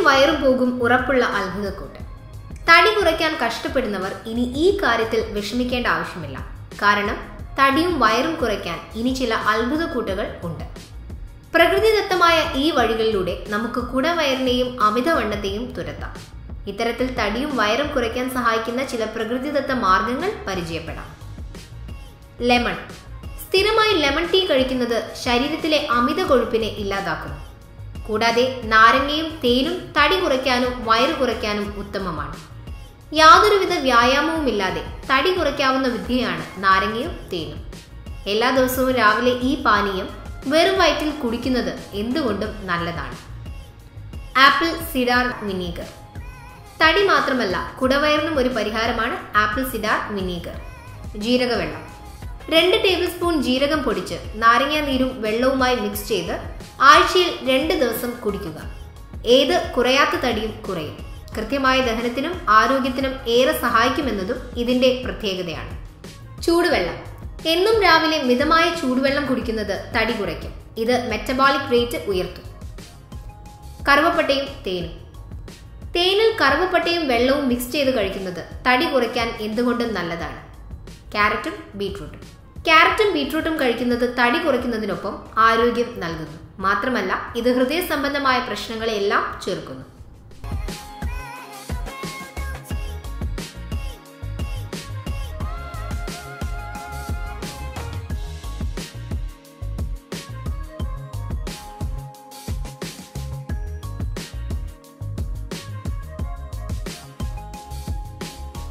വയറും പോകും ഉറപ്പുള്ള അത്ഭുതക്കൂട്ട്. തടി കുറയ്ക്കാൻ കഷ്ടപ്പെടുന്നവർ ഇനി ഈ കാര്യത്തിൽ വിഷമിക്കേണ്ട ആവശ്യമില്ല. കാരണം തടിയും വയറും കുറയ്ക്കാൻ ഇനി ചില അത്ഭുതക്കൂട്ടുകൾ ഉണ്ട്. പ്രകൃതിദത്തമായ ഈ വഴികളിലൂടെ നമുക്ക് കുടവയറിനെയും അമിതവണ്ണത്തെയും തുരത്താം. ഇത്തരത്തിൽ തടിയും വയറും കുറയ്ക്കാൻ സഹായിക്കുന്ന ചില പ്രകൃതിദത്ത മാർഗങ്ങൾ പരിചയപ്പെടാം. ലെമൺ. സ്ഥിരമായി ലെമൺ ടീ കഴിക്കുന്നത് ശരീരത്തിലെ അമിത കൊഴുപ്പിനെ ഇല്ലാതാക്കുന്നു. കൂടാതെ നാരങ്ങയും തേനും തടി കുറയ്ക്കാനും വയറ് കുറയ്ക്കാനും ഉത്തമമാണ്. യാതൊരുവിധ വ്യായാമവുമില്ലാതെ തടി കുറയ്ക്കാവുന്ന വിദ്യയാണ് നാരങ്ങയും തേനും. എല്ലാ ദിവസവും രാവിലെ ഈ പാനീയം വെറും വയറ്റിൽ കുടിക്കുന്നത് എന്തുകൊണ്ടും നല്ലതാണ്. Apple cider vinegar. തടി മാത്രമല്ല, കുടവയറിനും ഒരു പരിഹാരമാണ് ആപ്പിൾ സിഡാർ വിനീഗർ. ജീരകവെള്ളം. 2 ടേബിൾ സ്പൂൺ ജീരകം പൊടിച്ച് നാരങ്ങ നീരും വെള്ളവുമായി മിക്സ് ചെയ്ത് ആഴ്ചയിൽ 2 ദിവസം കുടിക്കുക. ഏത് കുറയാത്ത തടിയും കുറയും. കൃത്യമായ ദഹനത്തിനും ആരോഗ്യത്തിനും ഏറെ സഹായിക്കുമെന്നതും ഇതിന്റെ പ്രത്യേകതയാണ്. ചൂടുവെള്ളം. എന്നും രാവിലെ മിതമായ ചൂടുവെള്ളം കുടിക്കുന്നത് തടി കുറയ്ക്കും. ഇത് മെറ്റബോളിക് റേറ്റ് ഉയർത്തും. കറുവപ്പട്ടയും തേനും. തേനിൽ കറുവപ്പട്ടയും വെള്ളവും മിക്സ് ചെയ്ത് കഴിക്കുന്നത് തടി കുറയ്ക്കാൻ എന്തുകൊണ്ടും നല്ലതാണ്. ക്യാരറ്റും ബീട്രൂട്ടും. ക്യാരറ്റും ബീട്രൂട്ടും കഴിക്കുന്നത് തടി കുറയ്ക്കുന്നതിനൊപ്പം ആരോഗ്യം നൽകുന്നു. മാത്രമല്ല ഇത് ഹൃദയ സംബന്ധമായ പ്രശ്നങ്ങളെല്ലാം ചെറുക്കുന്നു.